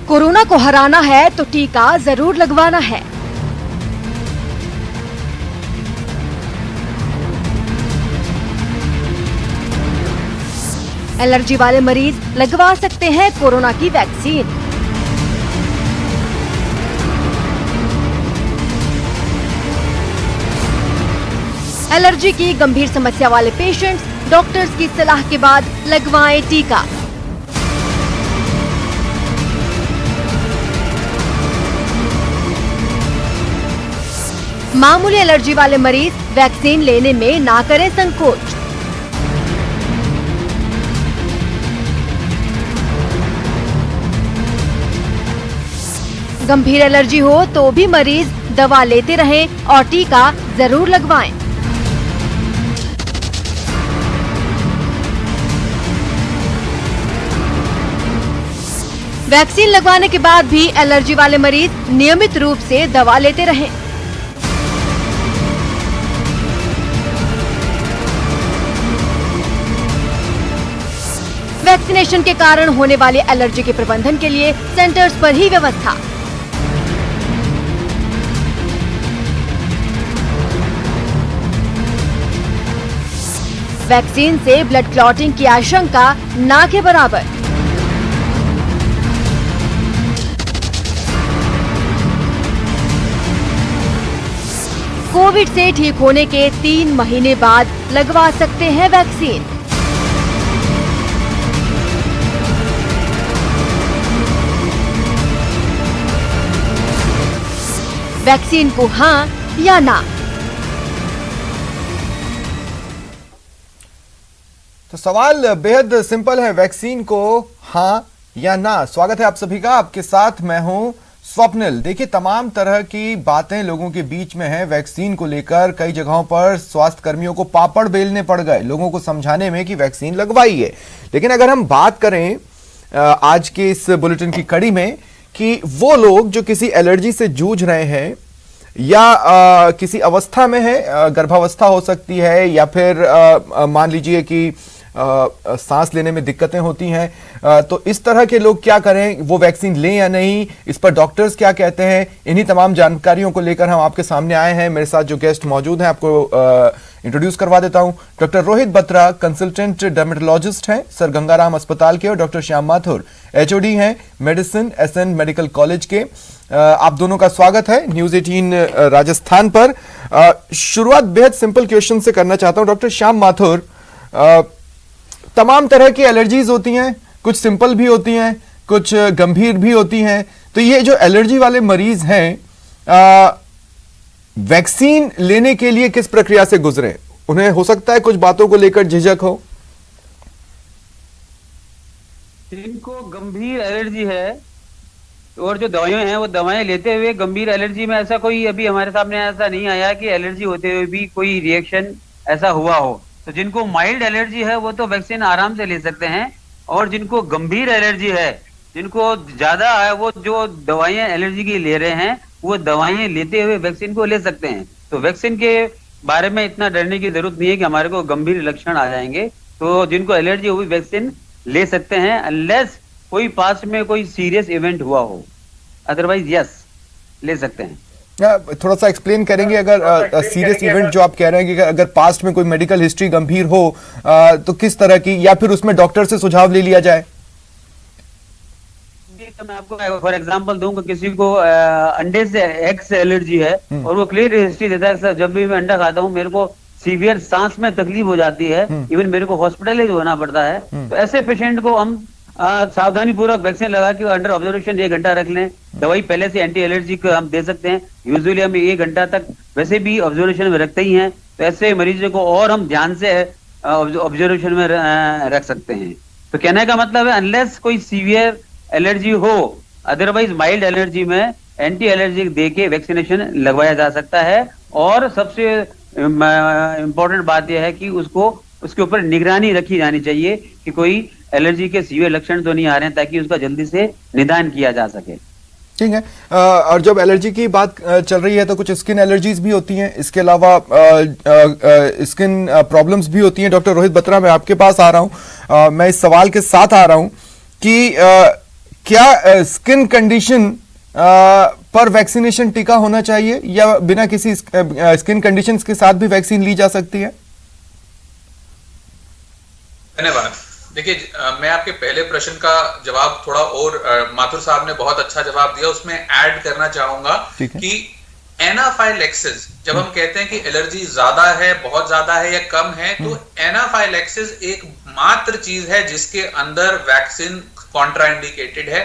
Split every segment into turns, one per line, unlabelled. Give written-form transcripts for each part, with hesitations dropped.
Corona को हराना है तो टीका जरूर लगवाना है। एलर्जी वाले मरीज लगवा सकते हैं कोरोना की वैक्सीन। एलर्जी की गंभीर समस्या वाले पेशेंट्स डॉक्टर्स की सलाह के बाद लगवाएं टीका। मामूली एलर्जी वाले मरीज वैक्सीन लेने में ना करें संकोच। गंभीर एलर्जी हो तो भी मरीज दवा लेते रहें और टीका जरूर लगवाएं। वैक्सीन लगवाने के बाद भी एलर्जी वाले मरीज नियमित रूप से दवा लेते रहें। वैक्सीनेशन के कारण होने वाली एलर्जी के प्रबंधन के लिए सेंटर्स पर ही व्यवस्था। वैक्सीन से ब्लड क्लॉटिंग की आशंका ना के बराबर। कोविड से ठीक होने के 3 महीने बाद लगवा सकते हैं वैक्सीन। वैक्सीन को हाँ या ना।
तो सवाल बेहद सिंपल है, वैक्सीन को हाँ या ना। स्वागत है आप सभी का, आपके साथ मैं हूं स्वप्निल। देखिए, तमाम तरह की बातें लोगों के बीच में है वैक्सीन को लेकर। कई जगहों पर स्वास्थ्य कर्मियों को पापड़ बेलने पड़ गए लोगों को समझाने में कि वैक्सीन लगवाई है। लेकिन अगर हम बात करें आज के इस बुलेटिन की कड़ी में कि वो लोग जो किसी एलर्जी से जूझ रहे हैं या किसी अवस्था में है, गर्भावस्था हो सकती है या फिर मान लीजिए कि सांस लेने में दिक्कतें होती हैं, तो इस तरह के लोग क्या करें, वो वैक्सीन लें या नहीं, इस पर डॉक्टर्स क्या कहते हैं, इन्हीं तमाम जानकारियों को लेकर हम आपके सामने आए हैं। मेरे साथ जो गेस्ट मौजूद हैं आपको इंट्रोड्यूस करवा देता हूं। Doctor Rohit Batra consultant dermatologist हैं सर गंगाराम अस्पताल के, और डॉक्टर श्याम माथुर एचओडी हैं मेडिसिन एसएन मेडिकल कॉलेज के। आप दोनों का स्वागत है न्यूज 18 राजस्थान पर। शुरुआत बेहद सिंपल क्वेश्चन से करना चाहता हूं। डॉक्टर श्याम माथुर, तमाम तरह की एलर्जीज होती हैं, कुछ सिंपल भी होती हैं, कुछ गंभीर भी होती हैं। तो ये जो एलर्जी वाले मरीज हैं वैक्सीन लेने के लिए किस प्रक्रिया से गुजरे? उन्हें हो सकता है कुछ बातों को लेकर झिझक हो।
जिनको गंभीर एलर्जी है और जो दवाइयां हैं वो दवाएं लेते हुए गंभीर एलर्जी में ऐसा कोई अभी हमारे सामने ऐसा नहीं आया कि एलर्जी होते हुए भी कोई रिएक्शन ऐसा हुआ हो। तो जिनको माइल्ड एलर्जी है वो तो वैक्सीन आराम से ले सकते हैं, और जिनको गंभीर एलर्जी है, जिनको ज्यादा है, वो जो दवाइयां एलर्जी की ले रहे हैं वो दवाइयां लेते हुए वैक्सीन को ले सकते हैं। तो वैक्सीन के बारे में इतना डरने की जरूरत नहीं है कि हमारे को गंभीर लक्षण आ जाएंगे। तो जिनको एलर्जी हुई वैक्सीन ले सकते हैं, अनलेस कोई पास में कोई सीरियस इवेंट हुआ हो, अदरवाइज यस ले सकते हैं।
थोड़ा सा एक्सप्लेन करेंगे, अगर सीरियस इवेंट जो आप कह रहे हैं कि अगर पास्ट में कोई मेडिकल हिस्ट्री गंभीर हो तो किस तरह की, या फिर उसमें डॉक्टर से सुझाव ले लिया जाए?
तो मैं आपको फॉर एग्जांपल दूंगा, किसी को अंडे से एग से एलर्जी है और वो क्लियर हिस्ट्री देता है, सर जब भी मैं अंडा खाता हूँ मेरे को सीवियर सांस में तकलीफ हो जाती है, इवन मेरे को हॉस्पिटलाइज होना पड़ता है। तो ऐसे पेशेंट को हम सावधानी पूर्वक वैक्सीन लगा के अंडर ऑब्जर्वेशन 1 घंटा रख लें। दवाई पहले से एंटी एलर्जी को हम दे सकते हैं। यूजुअली हम 1 घंटा तक वैसे भी ऑब्जर्वेशन में रखते ही हैं, तो ऐसे मरीजों को और हम ध्यान से ऑब्जर्वेशन में रख सकते हैं। तो कहने का मतलब है अनलेस कोई सीवियर एलर्जी हो, अदरवाइज माइल्ड एलर्जी में एंटी एलर्जी दे के वैक्सीनेशन लगवाया जा सकता है। और सबसे इम्पोर्टेंट बात यह है कि उसके ऊपर निगरानी रखी जानी चाहिए कि कोई एलर्जी के सीवियर लक्षण तो नहीं आ रहे हैं, ताकि उसका जल्दी से निदान किया जा सके।
ठीक है। और जब एलर्जी की बात चल रही है तो कुछ स्किन एलर्जीज भी होती हैं, इसके अलावा स्किन प्रॉब्लम्स भी होती हैं। डॉक्टर रोहित बत्रा, मैं आपके पास आ रहा हूं। मैं इस सवाल के साथ आ रहा हूं कि क्या स्किन कंडीशन पर वैक्सीनेशन टीका होना चाहिए या बिना किसी स्किन कंडीशंस के साथ भी वैक्सीन ली जा सकती है?
धन्यवाद। देखिए, मैं आपके पहले प्रश्न का जवाब थोड़ा और माथुर साहब ने बहुत अच्छा जवाब दिया, उसमें ऐड करना चाहूंगा कि एनाफाइलैक्सिस, जब हम कहते हैं कि एलर्जी ज्यादा है, बहुत ज्यादा है या कम है, तो एनाफाइलैक्सिस एक मात्र चीज है जिसके अंदर वैक्सीन कॉन्ट्राइंडिकेटेड है।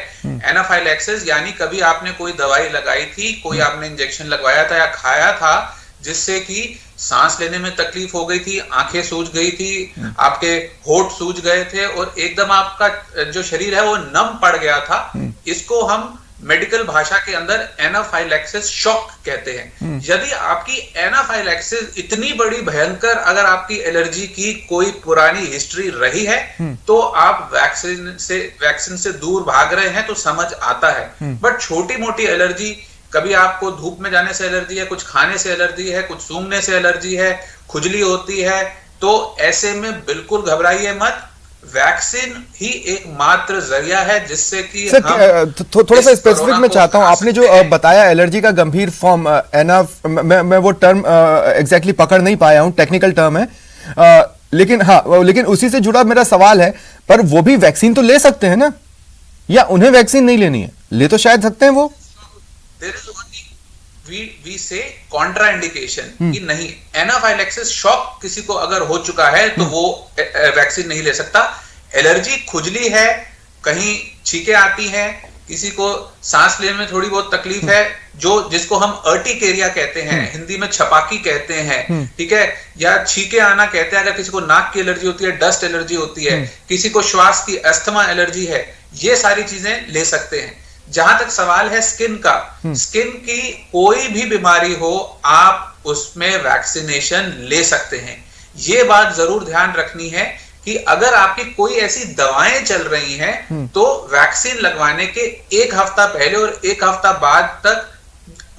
एनाफाइलैक्सिस यानी कभी आपने कोई दवाई लगाई थी, कोई आपने इंजेक्शन लगवाया था या खाया था जिससे कि सांस लेने में तकलीफ हो गई थी, आंखें सूज गई थी, आपके होंठ सूज गए थे और एकदम आपका जो शरीर है वो नम पड़ गया था, इसको हम मेडिकल भाषा के अंदर एनाफाइलैक्सिस शॉक कहते हैं। यदि आपकी एनाफाइलैक्सिस इतनी बड़ी भयंकर, अगर आपकी एलर्जी की कोई पुरानी हिस्ट्री रही है तो आप वैक्सीन से दूर भाग रहे हैं, तो समझ आता है। बट छोटी मोटी एलर्जी, कभी आपको धूप में जाने से एलर्जी है, कुछ खाने से एलर्जी है, कुछ सूंघने से एलर्जी है, खुजली होती है, तो ऐसे में बिल्कुल घबराइए मत। वैक्सीन ही एक मात्र जरिया है जिससे कि
थोड़ा सा स्पेसिफिक में चाहता हूं, आपने जो बताया एलर्जी का गंभीर फॉर्म, मैं वो टर्म एग्जैक्टली पकड़ नहीं पाया हूं, टेक्निकल टर्म है, लेकिन उसी से जुड़ा मेरा सवाल है, पर वो भी वैक्सीन तो ले सकते हैं ना, या उन्हें वैक्सीन नहीं लेनी है? ले तो शायद सकते हैं वो।
वी से कॉन्ट्राइंडिकेशन कि नहीं, एनाफाइलैक्सिस शॉक किसी को अगर हो चुका है तो वो वैक्सीन नहीं ले सकता। एलर्जी, खुजली है, कहीं छींकें आती हैं, किसी को सांस लेने में थोड़ी बहुत तकलीफ है, जिसको हम अर्टिकेरिया कहते हैं, हिंदी में छपाकी कहते हैं, ठीक है, या छींके आना कहते हैं। अगर किसी को नाक की एलर्जी होती है, डस्ट एलर्जी होती है, किसी को श्वास की अस्थमा एलर्जी है, ये सारी चीजें ले सकते हैं। जहां तक सवाल है स्किन का, स्किन की कोई भी बीमारी हो, आप उसमें वैक्सीनेशन ले सकते हैं। ये बात जरूर ध्यान रखनी है कि अगर आपकी कोई ऐसी दवाएं चल रही हैं तो वैक्सीन लगवाने के एक हफ्ता पहले और एक हफ्ता बाद तक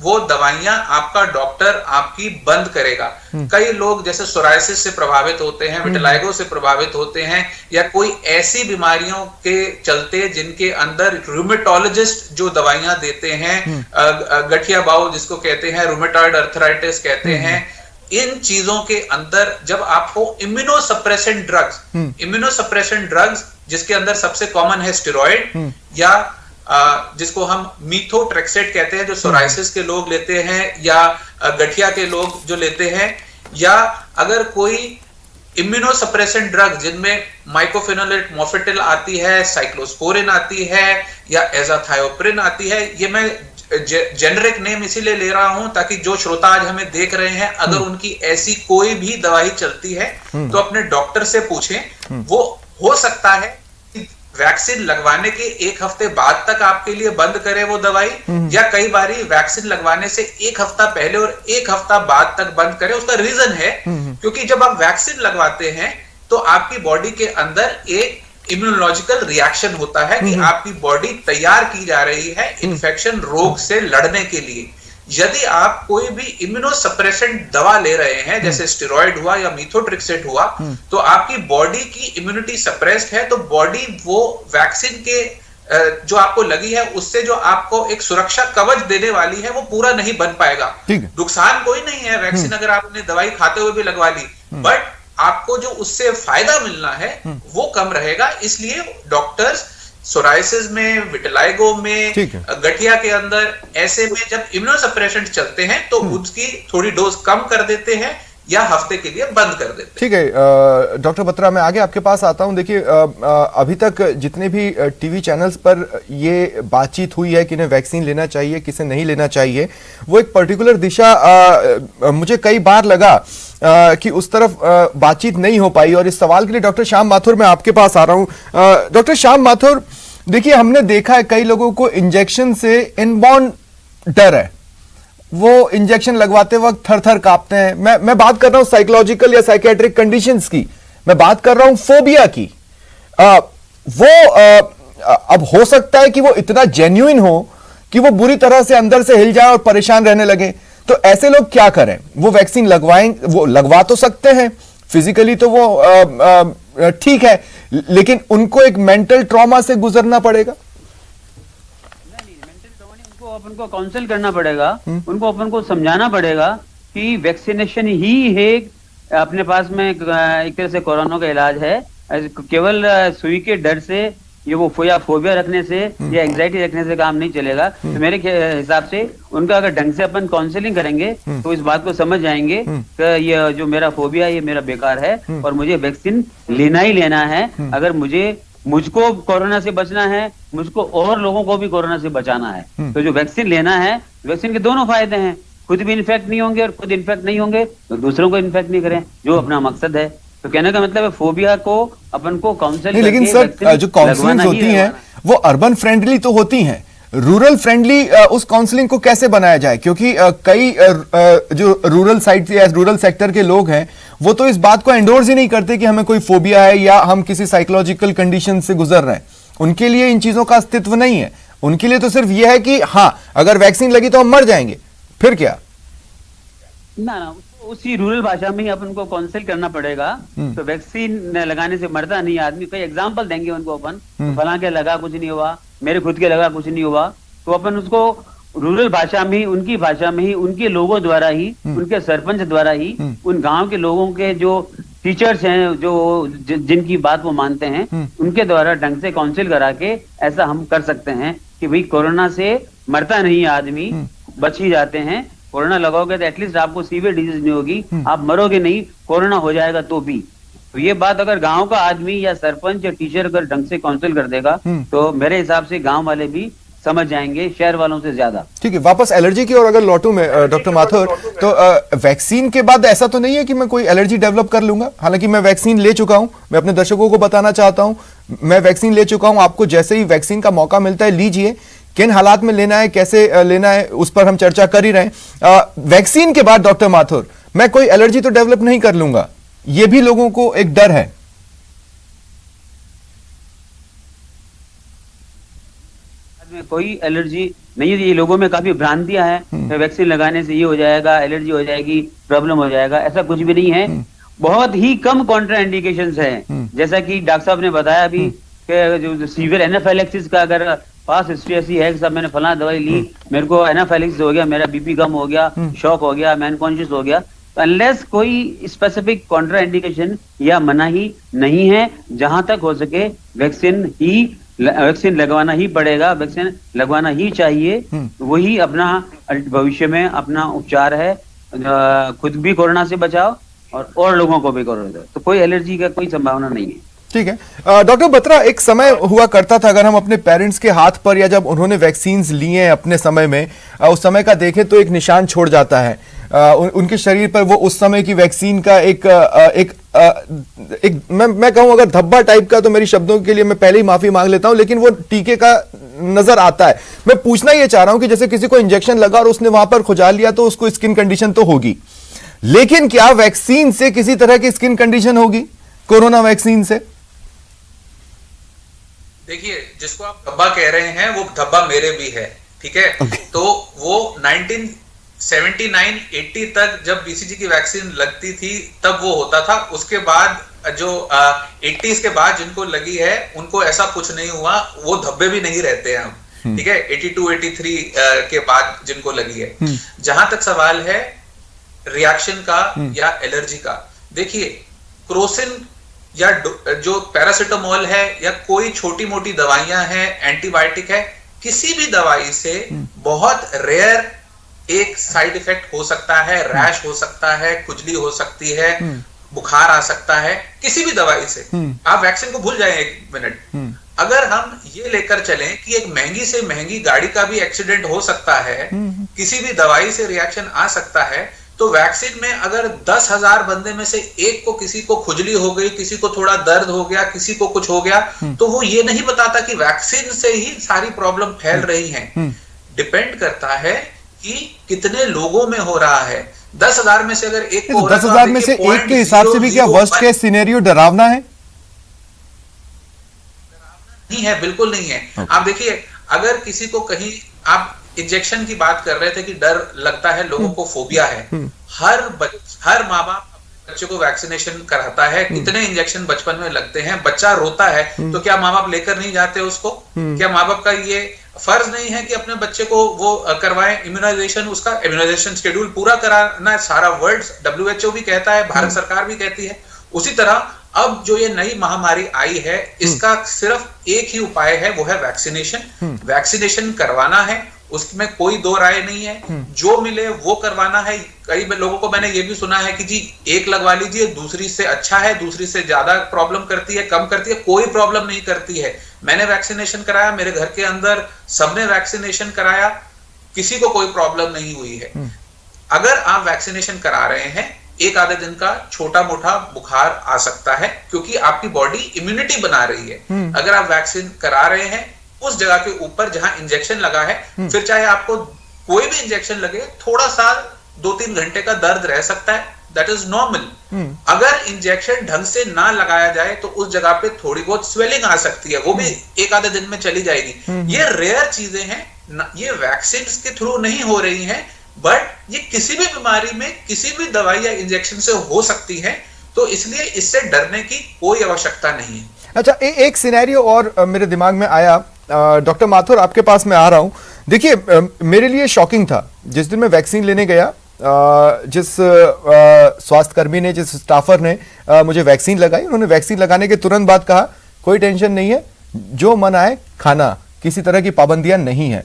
वो दवाइयां आपका डॉक्टर आपकी बंद करेगा। कई लोग जैसे सोरायसिस से प्रभावित होते हैं, विटिलाइगो से प्रभावित होते हैं, या कोई ऐसी बीमारियों के चलते जिनके अंदर रूमेटोलॉजिस्ट जो दवाइयां देते हैं, गठिया बाव जिसको कहते हैं, रूमेटॉइड अर्थराइटिस कहते हैं, इन चीजों के अंदर जब आपको इम्यूनोसप्रेसेंट ड्रग्स जिसके अंदर सबसे कॉमन है स्टेरॉइड, या जिसको हम मीथोट्रेक्सेट कहते हैं जो सोराइसिस के लोग लेते हैं, या गठिया के लोग जो लेते हैं, या अगर कोई इम्यूनोसप्रेसेंट ड्रग जिनमें माइकोफेनोलेट मोफेटिल आती है, साइक्लोस्पोरिन आती है, या एजाथायोप्रिन आती है। ये मैं जेनरिक नेम इसीलिए ले रहा हूं ताकि जो श्रोता आज हमें देख रहे हैं, अगर उनकी ऐसी कोई भी दवाई चलती है तो अपने डॉक्टर से पूछें। वो हो सकता है वैक्सीन लगवाने के एक हफ्ते बाद तक आपके लिए बंद करे वो दवाई, या कई बारी वैक्सीन लगवाने से एक हफ्ता पहले और एक हफ्ता बाद तक बंद करे। उसका रीजन है क्योंकि जब आप वैक्सीन लगवाते हैं तो आपकी बॉडी के अंदर एक इम्यूनोलॉजिकल रिएक्शन होता है कि आपकी बॉडी तैयार की जा रही है इन्फेक्शन रोग से लड़ने के लिए। यदि आप कोई भी इम्यूनोसप्रेसेंट दवा ले रहे हैं, जैसे स्टेरॉइड हुआ या मीथोट्रेक्सेट हुआ, तो आपकी बॉडी की इम्यूनिटी सप्रेस्ड है, तो बॉडी वो वैक्सीन के जो आपको लगी है उससे जो आपको एक सुरक्षा कवच देने वाली है वो पूरा नहीं बन पाएगा। नुकसान कोई नहीं है, वैक्सीन अगर आपने दवाई खाते हुए भी लगवा ली, बट आपको जो उससे फायदा मिलना है वो कम रहेगा। इसलिए डॉक्टर्स सोराइसिस में, विटिलाइगो में, गठिया के अंदर, ऐसे में जब इम्यूनोसप्रेसेंट चलते हैं तो उसकी थोड़ी डोज कम कर देते हैं या हफ्ते के लिए बंद कर देते हैं।
ठीक है डॉक्टर बत्रा, मैं आगे आपके पास आता हूं। देखिए, अभी तक जितने भी टीवी चैनल्स पर ये बातचीत हुई है कि इन्हें वैक्सीन लेना चाहिए, किसे नहीं लेना चाहिए, वो एक पर्टिकुलर दिशा मुझे कई बार लगा कि उस तरफ बातचीत नहीं हो पाई। और इस सवाल के लिए डॉक्टर श्याम माथुर, मैं आपके पास आ रहा हूं। डॉक्टर श्याम माथुर, देखिए, हमने देखा है कई लोगों को इंजेक्शन से इनबॉर्न डर है, वो इंजेक्शन लगवाते वक्त थर थर कांपते हैं। मैं बात कर रहा हूं साइकोलॉजिकल या साइकेट्रिक कंडीशंस की, मैं बात कर रहा हूं फोबिया की। अब हो सकता है कि वो इतना जेन्युइन हो कि वो बुरी तरह से अंदर से हिल जाए और परेशान रहने लगे, तो ऐसे लोग क्या करें? वो वैक्सीन लगवाएं, वो लगवा तो सकते हैं, फिजिकली तो वो ठीक है, लेकिन उनको एक मेंटल ट्रॉमा से गुजरना पड़ेगा।
को अपन को काउंसिल करना पड़ेगा, उनको अपन को समझाना पड़ेगा कि वैक्सीनेशन ही है अपने पास में एक तरह से कोरोना का इलाज है। केवल सुई के डर से ये वो फोबिया रखने से या एंग्जाइटी रखने से काम नहीं चलेगा। तो मेरे हिसाब से उनका अगर ढंग से अपन काउंसलिंग करेंगे तो इस बात को समझ जाएंगे कि ये जो मेरा फोबिया ये मेरा बेकार है और मुझे वैक्सीन लेना ही लेना है। अगर मुझको कोरोना से बचना है, मुझको और लोगों को भी कोरोना से बचाना है, तो जो वैक्सीन लेना है, वैक्सीन के दोनों फायदे हैं, खुद भी इन्फेक्ट नहीं होंगे और खुद इन्फेक्ट नहीं होंगे तो दूसरों को इन्फेक्ट नहीं करें, जो अपना मकसद है। तो कहने का मतलब है फोबिया को अपन को काउंसिल
नहीं, लेकिन सर जो काउंसलिंग होती हैं वो अर्बन फ्रेंडली तो होती हैं, रूरल फ्रेंडली उस काउंसलिंग को कैसे बनाया जाए? क्योंकि कई जो रूरल साइड या रूरल सेक्टर के लोग हैं वो तो इस बात को एंडोर्स ही नहीं करते कि हमें कोई फोबिया है या हम किसी साइकोलॉजिकल कंडीशन से गुजर रहे हैं। उनके लिए इन चीजों का अस्तित्व नहीं है। उनके लिए तो सिर्फ यह है कि हाँ अगर वैक्सीन लगी तो हम मर जाएंगे, फिर क्या?
ना उसी रूरल भाषा में ही अपन को काउंसिल करना पड़ेगा। तो वैक्सीन लगाने से मरता नहीं आदमी। कई एग्जांपल देंगे उनको अपन, फलां के लगा कुछ नहीं हुआ, मेरे खुद के लगा कुछ नहीं हुआ। तो अपन उसको रूरल भाषा में ही, उनकी भाषा में ही, उनके लोगों द्वारा ही, उनके सरपंच द्वारा ही, उन गांव के लोगों के जो टीचर्स हैं जो जिनकी बात वो मानते हैं, उनके द्वारा ढंग से काउंसिल करा के ऐसा हम कर सकते हैं कि भाई कोरोना से मरता नहीं आदमी, बच ही जाते हैं। कोरोना लगाओगे तो एटलीस्ट आपको सीवियर डिजीज नहीं होगी, आप मरोगे नहीं, कोरोना हो जाएगा तो भी। तो ये बात अगर गांव का आदमी या सरपंच या टीचर अगर ढंग से काउंसिल कर देगा तो मेरे हिसाब से गांव वाले भी समझ जाएंगे शहर वालों से ज्यादा।
ठीक है, वापस एलर्जी की ओर अगर लौटूं मैं डॉक्टर माथुर, तो वैक्सीन के बाद ऐसा तो नहीं है कि मैं कोई एलर्जी डेवलप कर लूंगा? हालांकि मैं वैक्सीन ले चुका हूं, मैं अपने दर्शकों को बताना चाहता हूं मैं वैक्सीन ले चुका हूं। आपको जैसे ही वैक्सीन का मौका मिलता है लीजिए, किन हालात में लेना है, कैसे लेना है, उस पर हम चर्चा कर ही रहे हैं। वैक्सीन के बाद डॉक्टर माथुर मैं कोई एलर्जी तो डेवलप नहीं कर लूंगा, यह भी लोगों को एक डर है।
में कोई एलर्जी नहीं है, ये लोगों में काफी भ्रांतियां हैं। वैक्सीन लगाने से ये हो जाएगा, एलर्जी हो जाएगी, प्रॉब्लम हो जाएगा, ऐसा कुछ भी नहीं है। बहुत ही कम कॉन्ट्रा इंडिकेशंस हैं, जैसा कि डॉक्टर साहब ने बताया अभी कि जो सीवियर एनाफाइलेक्सिस का अगर पास हिस्ट्री ऐसी है कि साहब मैंने फलाना दवाई ली, मेरे को एनाफाइलेक्सिस हो गया, मेरा बीपी कम हो गया, शॉक हो गया, मैं अनकॉन्शियस हो गया, तो अनलेस कोई स्पेसिफिक कॉन्ट्रा इंडिकेशन या मनाही नहीं है, जहां तक हो सके वैक्सीन लगवाना ही पड़ेगा, वैक्सीन लगवाना ही चाहिए। वही अपना भविष्य में अपना उपचार है, खुद भी कोरोना से बचाओ और लोगों को भी कोरोना से। तो कोई एलर्जी का कोई संभावना नहीं है।
ठीक है डॉक्टर बत्रा, एक समय हुआ करता था अगर हम अपने पेरेंट्स के हाथ पर या जब उन्होंने वैक्सीन्स लिए अपने समय में, उस समय का देखें तो एक निशान छोड़ जाता है उनके शरीर पर। वो उस समय की वैक्सीन का एक मैं कहूं अगर धब्बा टाइप का, तो मेरी शब्दों के लिए मैं पहले ही माफी मांग लेता हूं, लेकिन वो टीके का नजर आता है। मैं पूछना ये चाह रहा हूं कि जैसे किसी को इंजेक्शन लगा और उसने वहां पर खुजाल लिया तो उसको स्किन कंडीशन तो होगी, लेकिन क्या वैक्सीन से किसी तरह की स्किन कंडीशन होगी कोरोना वैक्सीन से?
देखिए, जिसको आप धब्बा कह रहे हैं वो धब्बा मेरे भी है, ठीक है। तो वो 1979-80 तक जब बीसीजी की वैक्सीन लगती थी तब वो होता था। उसके बाद जो 80s के बाद जिनको लगी है उनको ऐसा कुछ नहीं हुआ, वो धब्बे भी नहीं रहते हैं अब, ठीक है। 82-83 के बाद जिनको लगी है। जहां तक सवाल है रिएक्शन का या एलर्जी का, देखिए क्रोसिन या जो पैरासिटामोल है या कोई छोटी मोटी दवाइयां हैं, एंटीबायोटिक है, किसी भी दवाई से बहुत रेयर एक साइड इफेक्ट हो सकता है, रैश हो सकता है, खुजली हो सकती है, बुखार आ सकता है, किसी भी दवाई से। आप वैक्सीन को भूल जाएं एक मिनट। अगर हम ये लेकर चलें कि एक महंगी से महंगी गाड़ी का भी एक्सीडेंट हो सकता है, किसी भी दवाई से रिएक्शन आ सकता है, तो वैक्सीन में अगर 10,000 बंदे में से एक को किसी को खुजली हो गई, किसी को थोड़ा दर्द हो गया, किसी को कुछ हो गया, तो वो ये नहीं बताता कि वैक्सीन से ही सारी प्रॉब्लम फैल रही है। डिपेंड करता है कि कितने लोगों में हो रहा है। 10,000 में से अगर एक को
10,000 में से एक के हिसाब से भी क्या वर्स्ट केस सिनेरियो डरावना है?
नहीं है, बिल्कुल नहीं है। आप देखिए, अगर किसी को कहीं आप इंजेक्शन की बात कर रहे थे कि डर लगता है, लोगों को फोबिया है, हर माँ बाप बच्चे को वैक्सीनेशन कराता है। कितने इंजेक्शन बचपन में लगते हैं, बच्चा रोता है तो क्या माँ बाप लेकर नहीं जाते उसको? क्या माँ बाप का ये फर्ज नहीं है कि अपने बच्चे को वो करवाएं इम्यूनाइजेशन, उसका इम्यूनाइजेशन शेड्यूल पूरा कराना है। सारा वर्ल्ड WHO भी कहता है, भारत सरकार भी कहती है। उसी तरह अब जो ये नई महामारी आई है, इसका सिर्फ एक ही उपाय है, वो है वैक्सीनेशन। वैक्सीनेशन करवाना है, उसमें कोई दो राय नहीं है। जो मिले वो करवाना है। कई लोगों को मैंने ये भी सुना है कि जी एक लगवा लीजिए, दूसरी से अच्छा है, दूसरी से ज्यादा प्रॉब्लम करती है, कम करती है। कोई प्रॉब्लम नहीं करती है। मैंने वैक्सीनेशन कराया, मेरे घर के अंदर सबने वैक्सीनेशन कराया, किसी को कोई प्रॉब्लम नहीं हुई है। अगर आप वैक्सीनेशन करा रहे हैं, एक आधे दिन का छोटा मोटा बुखार आ सकता है, क्योंकि आपकी बॉडी इम्यूनिटी बना रही है। अगर आप वैक्सीन करा रहे हैं उस जगह के ऊपर जहां इंजेक्शन लगा है, फिर चाहे आपको कोई भी इंजेक्शन लगे, थोड़ा सा 2-3 घंटे का दर्द रह सकता है, दैट इज नॉर्मल। अगर इंजेक्शन ढंग से ना लगाया जाए तो उस जगह पे थोड़ी बहुत स्वेलिंग आ सकती है, वो भी एक आधे दिन में चली जाएगी। ये रेयर चीजें हैं, ये वैक्सीन के थ्रू नहीं हो रही हैं, बट ये किसी भी बीमारी में किसी भी दवाई या इंजेक्शन से हो सकती है, तो इसलिए इससे डरने की कोई आवश्यकता नहीं है।
अच्छा, एक सिनेरियो और मेरे दिमाग में आया। डॉक्टर माथुर, आपके पास मैं आ रहा हूं। देखिए, मेरे लिए शॉकिंग था जिस दिन मैं वैक्सीन लेने गया। जिस स्वास्थ्यकर्मी ने, जिस स्टाफर ने मुझे वैक्सीन लगाई, उन्होंने वैक्सीन लगाने के तुरंत बाद कहा कोई टेंशन नहीं है, जो मन आए खाना, किसी तरह की पाबंदियां नहीं है।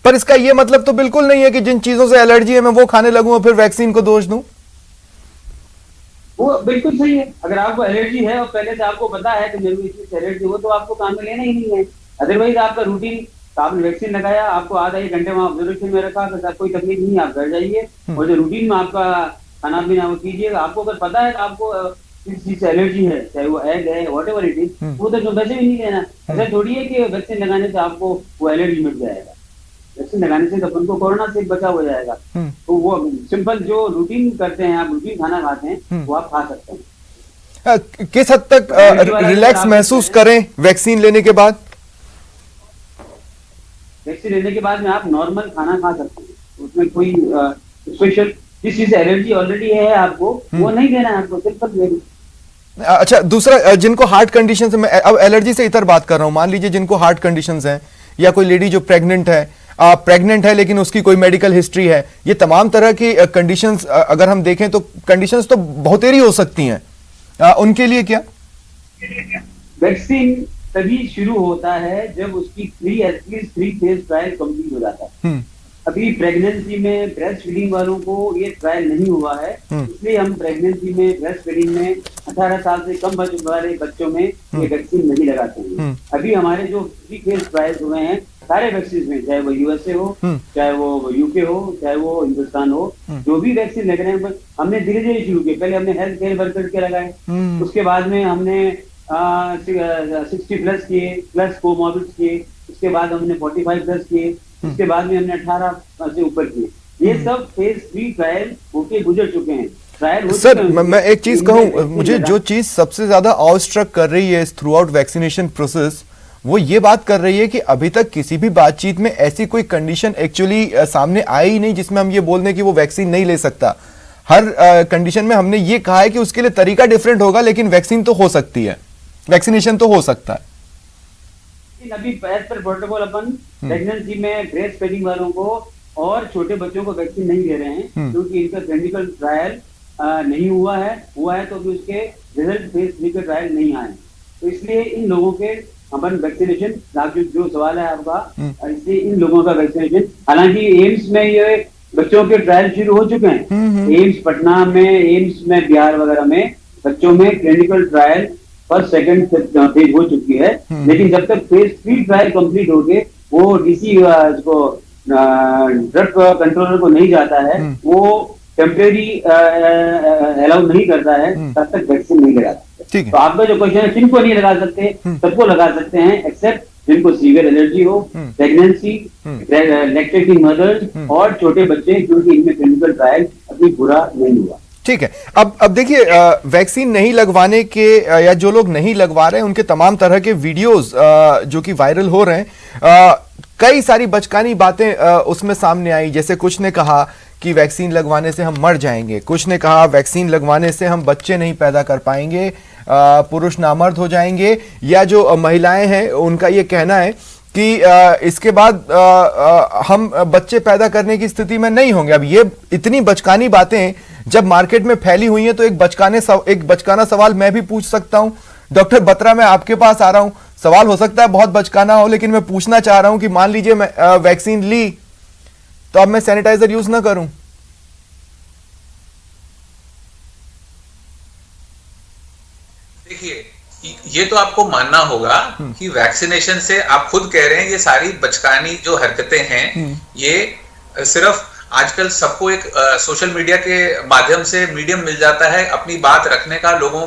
पर इसका यह मतलब तो बिल्कुल नहीं है कि जिन चीजों से एलर्जी है मैं वो खाने लगूं और फिर वैक्सीन को दोष दूं।
वो बिल्कुल सही है। अगर आपको एलर्जी है और पहले से आपको पता है कि मेरे को इस चीज से एलर्जी हो, तो आपको काम में लेना ही नहीं है। अदरवाइज आपका रूटीन, आपने वैक्सीन लगाया, आपको आधा 1 घंटे वहां ऑब्जर्वेशन में रखा, तो कोई तकलीफ नहीं, आप घर जाइए और जो रूटीन में आपका खाना पीना वो कीजिएगा। आपको अगर पता है कि आपको किस चीज से एलर्जी है, चाहे वो एग है, वॉट एवर इट इज, वो तो वैसे भी नहीं लेना। ऐसा थोड़ी है कि वैक्सीन लगाने से आपको वो एलर्जी मिट जाएगा। वैक्सीन लगाने से अपन को कोरोना से बचाव हो जाएगा। तो वो सिंपल जो रूटीन करते हैं, आप रूटीन खाना खाते हैं, वो आप खा सकते हैं।
किस हद तक रिलैक्स महसूस करें वैक्सीन लेने के बाद?
वैक्सीन लेने के बाद में आप नॉर्मल खाना खा सकते हैं, उसमें कोई स्पेशल जिस चीज से एलर्जी ऑलरेडी है आपको, वो नहीं देना है आपको, सिंपल।
अच्छा, दूसरा, जिनको हार्ट कंडीशन है, मैं अब एलर्जी से इतर बात कर रहा हूं। मान लीजिए जिनको हार्ट कंडीशन है, या कोई लेडी जो प्रेग्नेंट है लेकिन उसकी कोई मेडिकल हिस्ट्री है, ये तमाम तरह की कंडीशंस अगर हम देखें तो कंडीशंस तो बहुतेरी हो सकती हैं, उनके लिए क्या?
वैक्सीन तभी शुरू होता है जब उसकी एटलीस्ट 3 फेज ट्रायल कंप्लीट हो जाता है। अभी प्रेगनेंसी में ब्रेस्ट फीडिंग वालों को ये ट्रायल नहीं हुआ है, इसलिए हम प्रेगनेंसी में, ब्रेस्ट फीडिंग में 18 साल से कम वाले बच्चों में ये वैक्सीन नहीं लगाते हैं। अभी हमारे जो 3 फेज ट्रायल्स हुए हैं सारे वैक्सीन में, चाहे वो यूएसए हो, चाहे वो यूके हो, चाहे वो हिंदुस्तान हो, जो भी वैक्सीन लग रहे हैं, हमने धीरे धीरे शुरू किए। पहले हमने हेल्थ केयर वर्कर्स के लगाए, उसके बाद में हमने 60 प्लस किए, प्लस कोमॉर्बिड्स किए, उसके बाद हमने 45 प्लस किए, उसके बाद में हमने 18 से ऊपर किए। ये सब फेज 3 ट्रायल होके गुजर चुके हैं। ट्रायल
सर, मैं एक चीज कहूं, मुझे जो चीज सबसे ज्यादा ऑस्ट्रक कर रही है इस थ्रू आउट वैक्सीनेशन प्रोसेस, वो ये बात कर रही है कि अभी तक किसी भी बातचीत में ऐसी कोई कंडीशन एक्चुअली सामने आई ही नहीं जिसमें हम ये बोल दें कि वो वैक्सीन नहीं ले सकता। हर कंडीशन में हमने ये कहा है कि उसके लिए तरीका डिफरेंट होगा, लेकिन वैक्सीन तो हो सकती है, वैक्सीनेशन तो हो सकता है।
अभी एज पर प्रोटोकॉल अपन प्रेगनेंसी में ब्रेस्ट फीडिंग वालों को और छोटे बच्चों को वैक्सीन नहीं दे रहे हैं, क्योंकि इनका क्लिनिकल ट्रायल नहीं हुआ है तो भी उसके रिजल्ट फेज 3 के ट्रायल नहीं आए, तो इसलिए इन लोगों के अपन वैक्सीनेशन, जो सवाल है आपका, इसलिए इन लोगों का वैक्सीनेशन, हालांकि एम्स में ये बच्चों के ट्रायल शुरू हो चुके हैं। एम्स पटना में, एम्स में बिहार वगैरह में बच्चों में clinical trial first second phase हो चुकी है, लेकिन जब तक फेज 3 ट्रायल कंप्लीट हो गए, वो डीसी को ड्रग कंट्रोलर को नहीं जाता है, वो टेम्परेरी अलाउ नहीं करता है, तब तक वैक्सीन नहीं लगा सकते। तो आपका जो क्वेश्चन है, किनको नहीं लगा सकते, सबको लगा सकते हैं, एक्सेप्ट जिनको सीवियर एलर्जी हो, प्रेगनेंसी, लैक्टेटिंग मदर्स और छोटे बच्चे, क्योंकि इनमें क्लिनिकल ट्रायल अभी पूरा नहीं हुआ।
ठीक है। अब देखिए, वैक्सीन नहीं लगवाने के या जो लोग नहीं लगवा रहे हैं उनके तमाम तरह के वीडियोस जो कि वायरल हो रहे हैं, कई सारी बचकानी बातें उसमें सामने आई। जैसे कुछ ने कहा कि वैक्सीन लगवाने से हम मर जाएंगे, कुछ ने कहा वैक्सीन लगवाने से हम बच्चे नहीं पैदा कर पाएंगे, पुरुष नामर्द हो जाएंगे, या जो महिलाएं हैं उनका ये कहना है कि इसके बाद हम बच्चे पैदा करने की स्थिति में नहीं होंगे। अब ये इतनी बचकानी बातें जब मार्केट में फैली हुई हैं तो एक बचकाना सवाल मैं भी पूछ सकता हूं। डॉक्टर बत्रा, मैं आपके पास आ रहा हूं। सवाल हो सकता है बहुत बचकाना हो, लेकिन मैं पूछना चाह रहा हूं कि मान लीजिए मैं वैक्सीन ली तो अब मैं सैनिटाइजर यूज ना करूं।
देखिए, ये तो आपको मानना होगा कि वैक्सीनेशन से, आप खुद कह रहे हैं, ये सारी बचकानी जो हरकतें हैं ये सिर्फ आजकल सबको एक सोशल मीडिया के माध्यम से मीडियम मिल जाता है अपनी बात रखने का लोगों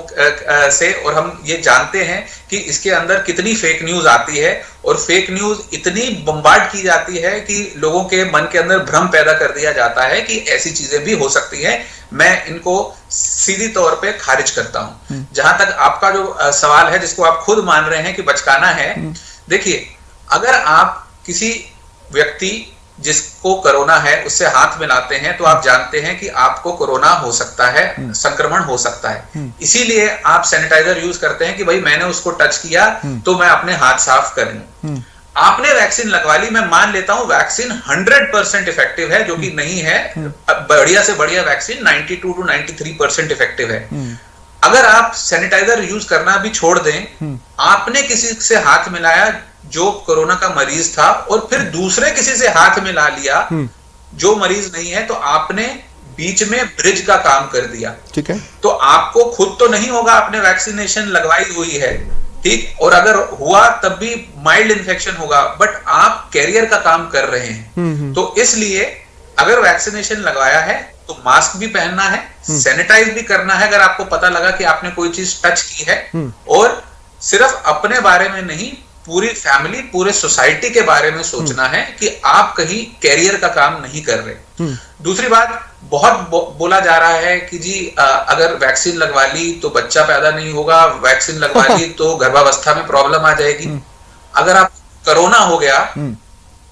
से, और हम ये जानते हैं कि इसके अंदर कितनी फेक न्यूज आती है और फेक न्यूज इतनी बम्बार्ड की जाती है कि लोगों के मन के अंदर भ्रम पैदा कर दिया जाता है कि ऐसी चीजें भी हो सकती हैं। मैं इनको सीधी तौर पे खारिज करता हूं। जहां तक आपका जो सवाल है, जिसको आप खुद मान रहे हैं कि बचकाना है, देखिए, अगर आप किसी व्यक्ति जिसको कोरोना है उससे हाथ मिलाते हैं तो आप जानते हैं कि आपको कोरोना हो सकता है, संक्रमण हो सकता है। इसीलिए आप सैनिटाइजर यूज करते हैं कि भाई मैंने उसको टच किया तो मैं अपने हाथ साफ कर लूं। आपने वैक्सीन लगवा ली, मैं मान लेता हूं वैक्सीन 100% इफेक्टिव है, जो कि नहीं है। बढ़िया से बढ़िया वैक्सीन 92 to 93% इफेक्टिव है। अगर आप सैनिटाइजर यूज करना भी छोड़ दें, आपने किसी से हाथ मिलाया जो कोरोना का मरीज था और फिर दूसरे किसी से हाथ मिला लिया जो मरीज नहीं है, तो आपने बीच में ब्रिज का काम कर दिया। ठीक है, तो आपको खुद तो नहीं होगा, आपने वैक्सीनेशन लगवाई हुई है, ठीक, और अगर हुआ तब भी माइल्ड इन्फेक्शन होगा, बट आप कैरियर का काम कर रहे हैं। तो इसलिए अगर वैक्सीनेशन लगवाया है तो मास्क भी पहनना है, सैनिटाइज भी करना है अगर आपको पता लगा कि आपने कोई चीज टच की है, और सिर्फ अपने बारे में नहीं, पूरी फैमिली, पूरे सोसाइटी के बारे में सोचना है कि आप कहीं कैरियर का काम नहीं कर रहे। दूसरी बात, बहुत बोला जा रहा है कि जी अगर वैक्सीन लगवा ली तो बच्चा पैदा नहीं होगा, वैक्सीन लगवा ली तो गर्भावस्था में प्रॉब्लम आ जाएगी। अगर आप कोरोना हो गया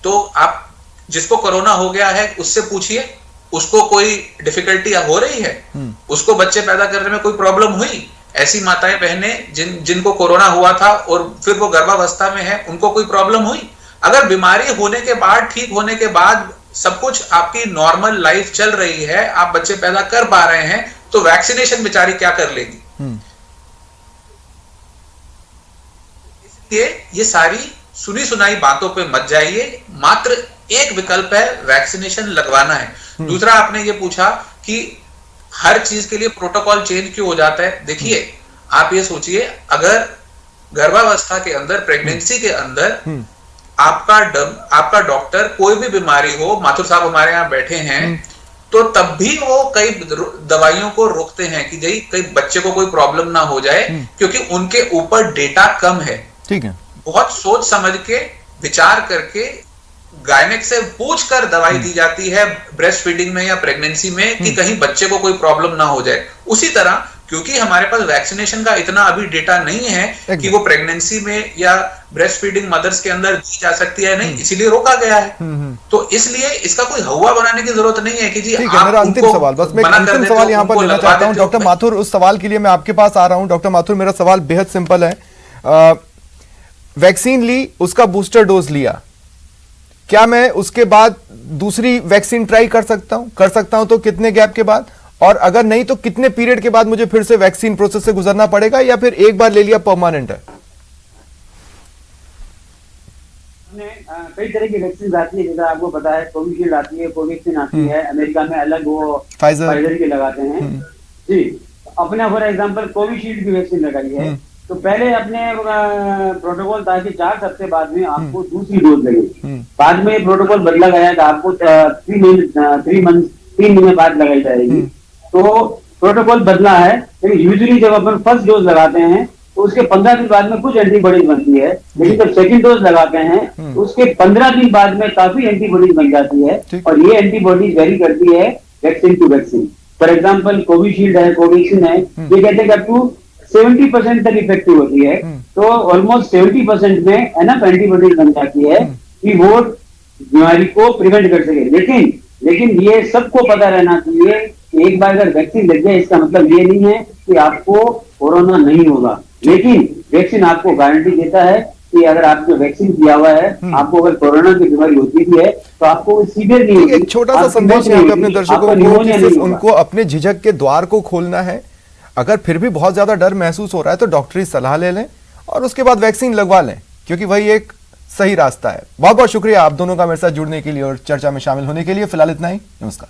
तो आप जिसको कोरोना हो गया है उससे पूछिए, उसको कोई डिफिकल्टी हो रही है, उसको बच्चे पैदा करने में कोई प्रॉब्लम हुई? ऐसी माताएं बहनें जिनको कोरोना हुआ था और फिर वो गर्भावस्था में है, उनको कोई प्रॉब्लम हुई? अगर बीमारी होने के बाद, ठीक होने के बाद सब कुछ आपकी नॉर्मल लाइफ चल रही है, आप बच्चे पैदा कर पा रहे हैं, तो वैक्सीनेशन बेचारी क्या कर लेगी? इसलिए ये सारी सुनी सुनाई बातों पे मत जाइए। मात्र एक विकल्प है, वैक्सीनेशन लगवाना है। दूसरा, आपने ये पूछा कि हर चीज के लिए प्रोटोकॉल चेंज क्यों हो जाता है। देखिए, आप ये सोचिए, अगर गर्भावस्था के अंदर, प्रेगनेंसी के अंदर आपका डॉक्टर कोई भी बीमारी हो, माथुर साहब हमारे यहाँ बैठे हैं, तो तब भी वो कई दवाइयों को रोकते हैं कि भाई कई बच्चे को कोई प्रॉब्लम ना हो जाए, क्योंकि उनके ऊपर डेटा कम है। ठीक है, बहुत सोच समझ के, विचार करके, गायनेक से पूछकर दवाई दी जाती है ब्रेस्ट फीडिंग में या प्रेगनेंसी में कि कहीं बच्चे को कोई प्रॉब्लम ना हो जाए। उसी तरह, क्योंकि हमारे पास वैक्सीनेशन का इतना अभी डेटा नहीं है कि वो प्रेगनेंसी में या ब्रेस्ट फीडिंग मदर्स के अंदर दी जा सकती है, नहीं, इसीलिए रोका गया है। तो इसलिए इसका कोई हवा बनाने की जरूरत नहीं है कि जी आप
मेरा अंतिम सवाल, बस मैं अंतिम सवाल यहाँ पर लेना चाहता हूँ डॉक्टर माथुर। उस सवाल के लिए मैं आपके पास आ रहा हूँ। डॉक्टर माथुर, मेरा सवाल बेहद सिंपल है। वैक्सीन ली, उसका बूस्टर डोज लिया, क्या मैं उसके बाद दूसरी वैक्सीन ट्राई कर सकता हूं? कर सकता हूं तो कितने गैप के बाद, और अगर नहीं तो कितने पीरियड के बाद मुझे फिर से वैक्सीन प्रोसेस से गुजरना पड़ेगा, या फिर एक बार ले लिया परमानेंट है?
कई तरह की वैक्सीन आती है, जैसा आपको पता है, कोविशील्ड आती है, कोवैक्सीन आती है, अमेरिका में अलग वो फाइजर की लगाते हैं जी। अपने फॉर एग्जांपल कोविशील्ड की वैक्सीन लगाई है, तो पहले अपने प्रोटोकॉल था कि 4 हफ्ते बाद में आपको दूसरी डोज लगेगी। बाद में प्रोटोकॉल बदला गया कि आपको 3 महीने बाद लगाई जाएगी। तो प्रोटोकॉल बदला है, लेकिन यूजुअली जब अपन फर्स्ट डोज लगाते हैं तो उसके 15 दिन बाद में कुछ एंटीबॉडीज बनती है, लेकिन जब सेकंड डोज लगाते हैं तो उसके 15 दिन बाद में काफी एंटीबॉडीज बन जाती है, और ये एंटीबॉडीज वेरी करती है vaccine to vaccine. For example Covishield है, कोवैक्सीन है, ये कहते हैं अप टू 70% तक इफेक्टिव होती है। तो ऑलमोस्ट 70% में एनफ एंटीबॉडीज बन जाती है कि वो बीमारी को प्रिवेंट कर सके। लेकिन ये सबको पता रहना चाहिए कि एक बार अगर वैक्सीन लग जाए, इसका मतलब ये नहीं है कि आपको कोरोना नहीं होगा, लेकिन वैक्सीन आपको गारंटी देता है कि अगर आपने वैक्सीन किया हुआ है, आपको अगर कोरोना की बीमारी होती भी है तो आपको सीवियर नहीं होगी।
एक छोटा सा संदेश यहाँ पे अपने दर्शकों को कि सिर्फ उनको अपने झिझक के द्वार को खोलना है। अगर फिर भी बहुत ज्यादा डर महसूस हो रहा है तो डॉक्टरी सलाह ले लें और उसके बाद वैक्सीन लगवा लें, क्योंकि वही एक सही रास्ता है। बहुत बहुत शुक्रिया आप दोनों का मेरे साथ जुड़ने के लिए और चर्चा में शामिल होने के लिए। फिलहाल इतना ही, नमस्कार।